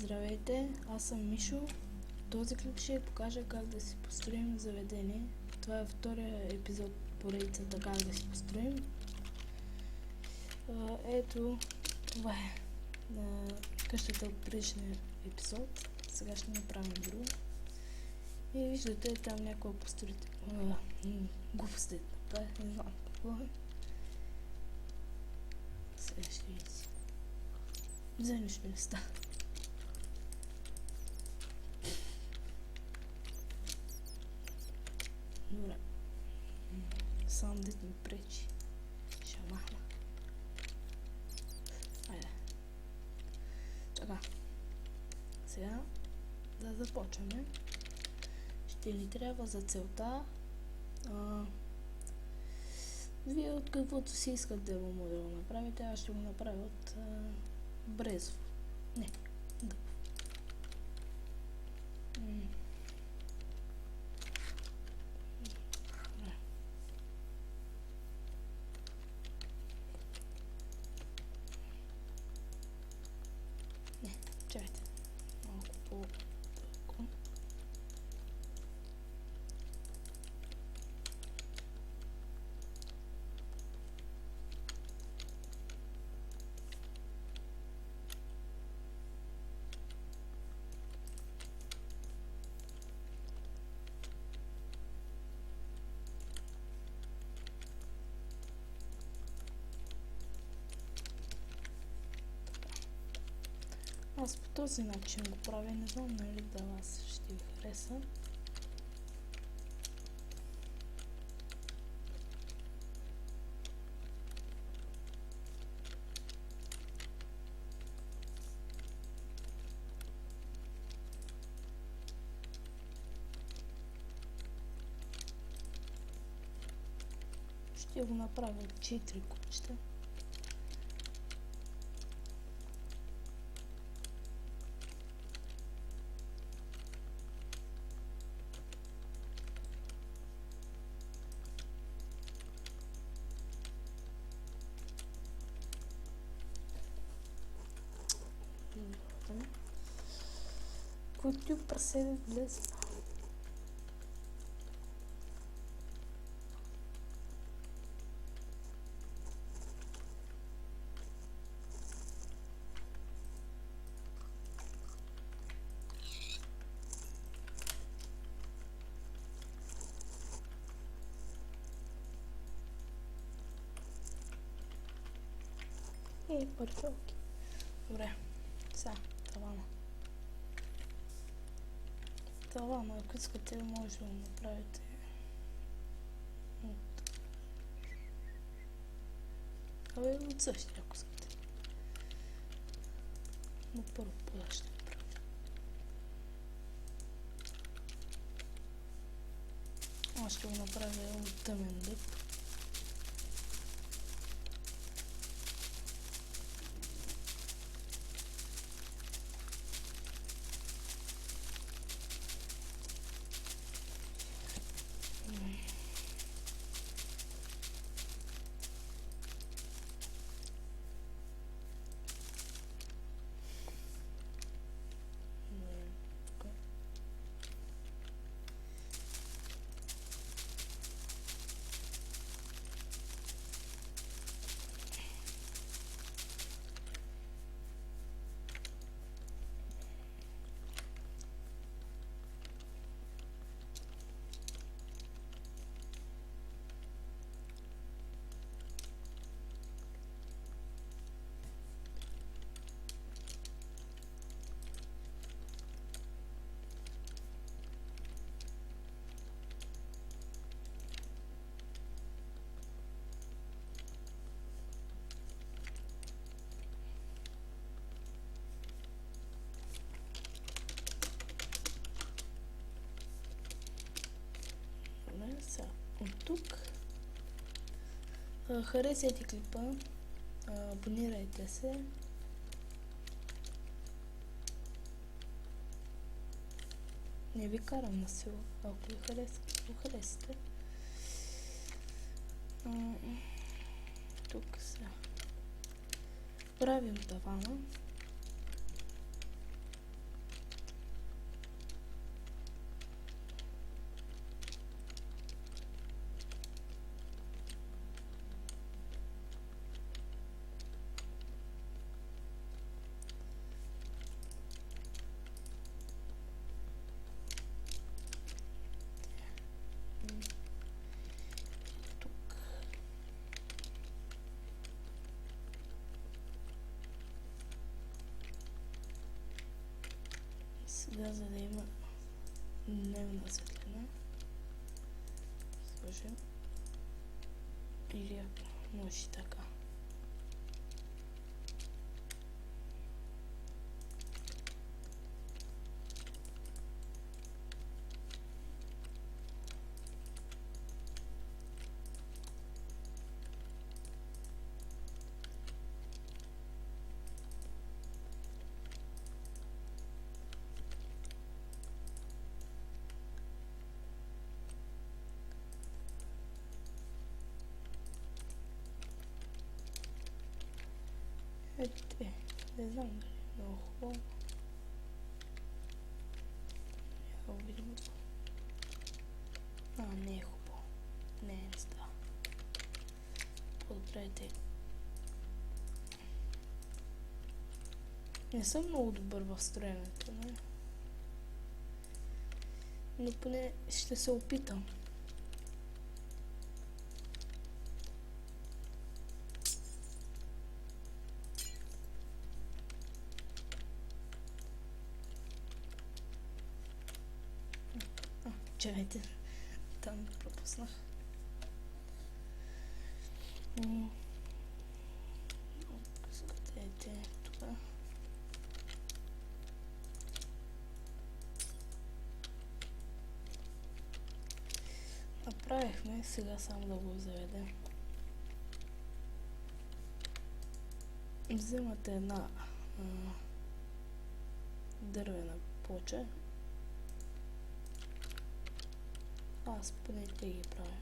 Здравейте, аз съм Мишо. В този клип ще покажа как да си построим заведение. Това е втория епизод по поредицата как да си построим. Ето, това е къщата от предишния епизод. Сега ще направим друго. И виждате там някаква глупости. Не знам какво е. Сега ще видите. За нищо не става. Добре. Сам дет ми пречи. Ще махна. Айде. Така. Сега да започваме. Ще ни трябва за целта вие от каквото си искат дево модел направите. Аз ще го направя от брезов. Не, дъб. Не, чакайте. Малко по-дълго. Аз по този начин го правя, не знам нали да вас ще ви хареса. Ще го направя от 4 кучета. Които прасе влезе. Парфелки. Добре, сега тавана. Тавана, ако искате, може да го направите от същия, ако искате. Но първо това ще направя. Аз ще го направя от тъмен дъб. От тук харесайте клипа, абонирайте се. Не ви карам на сила, ако ви харесате. Тук сега правим тавана. Сега, за да има дневна светлина, сложим или ако може така. Не знам дали е много хубаво. Я го видим. Не е хубаво. Не става. По-добре е. Не съм много добър в строенето, не? Но поне ще се опитам. Чакайте, там пропуснах. Скъдете това. Направихме, сега само да го заведем. Вземате една дървена плоча. Аз поне те ги правя.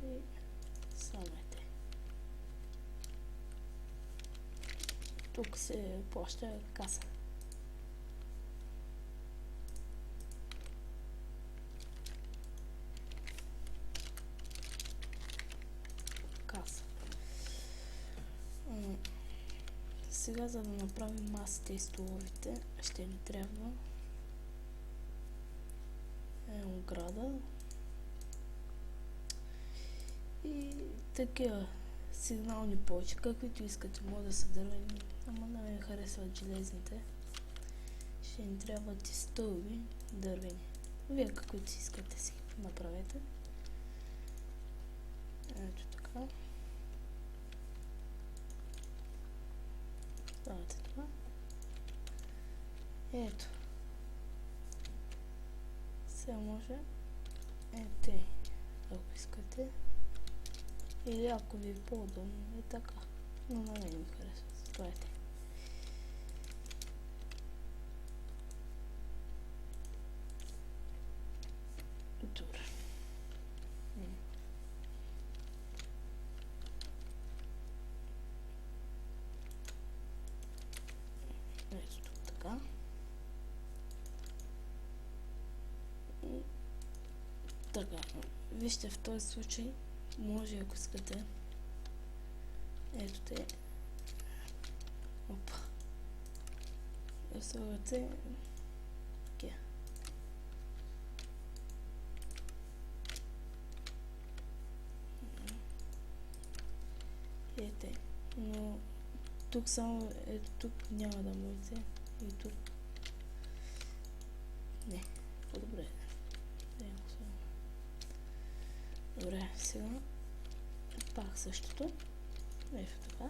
И самете. Тук се плаща каса. Сега, за да направим масите и столовите, ще ни трябва ограда и такива сигнални плочи, каквито искате, може да са дървени, ама да ми харесват железните. Ще ни трябват и стълби дървени. Вие каквито си искате си направете. Ето така. Ставате това. Ето. Сега може те, ако искате. Или ако ви е по-удобно, е така. Но на мен ми харесва. Това е те. Добре. Ето тук така. И така. Вижте, в този случай може, ако искате. Ето те. Опа. Да слагате такива. Ете. Но тук само, ето тук няма да можете. И тук. Не. По-добре. Добре, сега пак същото. Ето така.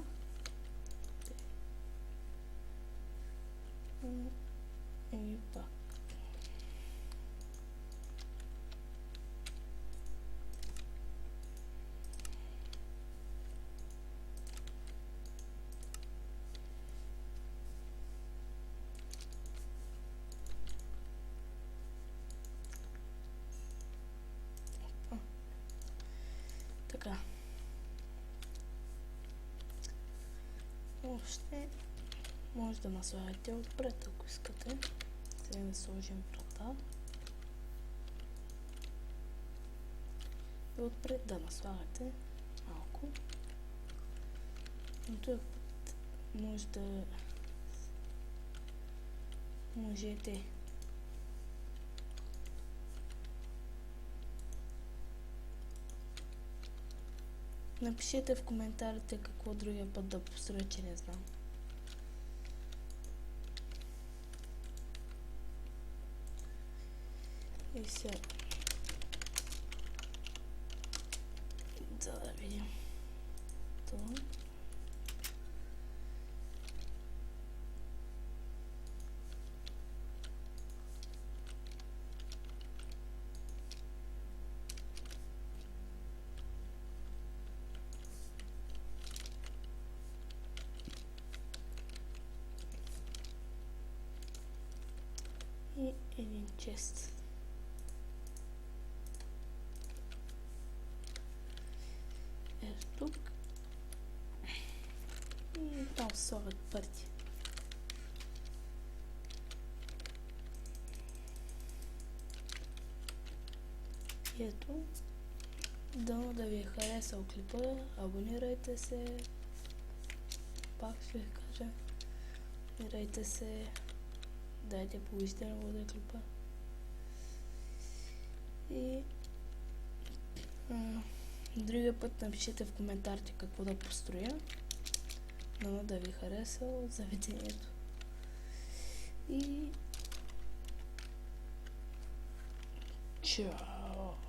И пак. Така. Още може да наслагате отпред, ако искате. Сега да сложим врата. И отпред да наслагате малко. Но този път може да можете Напишете в коментарите какво другия път да построя, че не знам. И сега да видим това. И един чест. Ето тук. И там слагат парти. И ето. Дано да ви е харесал клипа. Абонирайте се. Пак ще ви кажа. Абонирайте се. Дайте положително да клипа. И другия път напишете в коментарите какво да построя. Дано да ви хареса заведението. И чао!